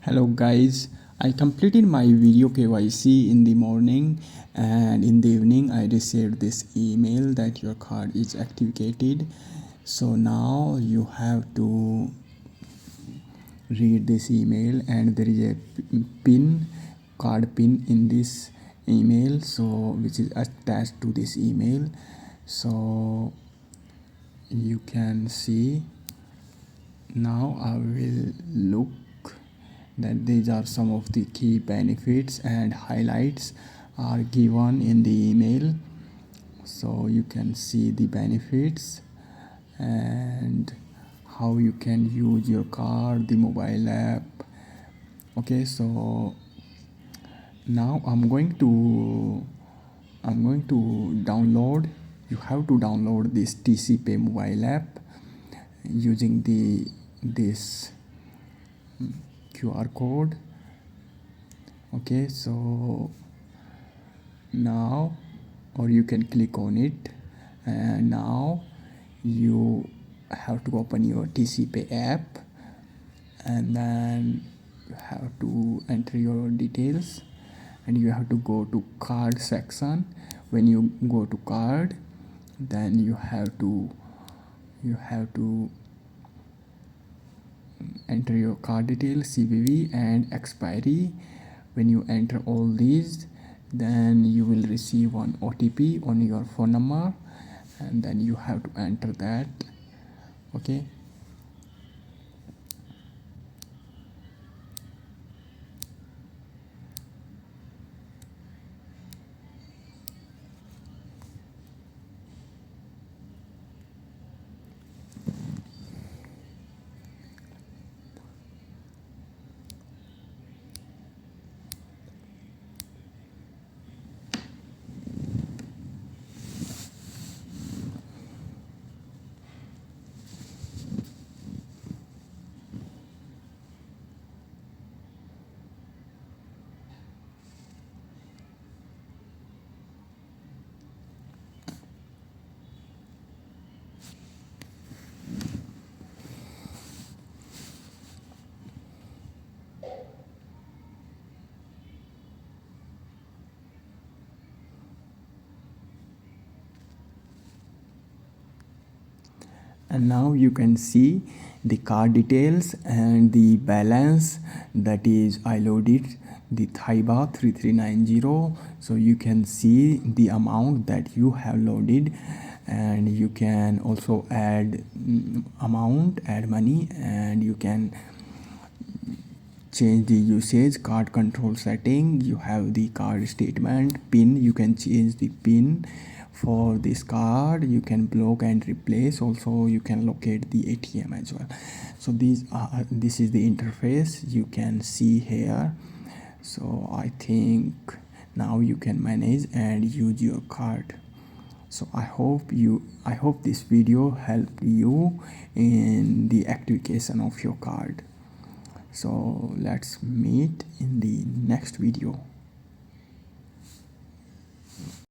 Hello guys, I completed my video KYC in the morning, and in the evening I received this email that your card is activated. So now you have to read this email, and there is a card pin in this email, so which is attached to this email. So you can see now. I will look that these are some of the key benefits and highlights are given in the email. So you can see the benefits and how you can use your card, the mobile app. Okay, so now I'm going to download. You have to download this TC Pay mobile app using this QR code. Okay, so now, or you can click on it, and now you have to open your TC Pay app, and then you have to enter your details, and you have to go to card section. When you go to card, then you have to enter your card details, CVV and expiry. When you enter all these, then you will receive one OTP on your phone number, and then you have to enter that. Okay, and now you can see the card details and the balance. That is, I loaded the Thaiba 3390, so you can see the amount that you have loaded, and you can also add add money, and you can change the usage, card control setting. You have the card statement, pin. You can change the pin for this card. You can block and replace. Also you can locate the ATM as well. So this is the interface you can see here. So I think now you can manage and use your card. So I hope this video helped you in the activation of your card. So let's meet in the next video.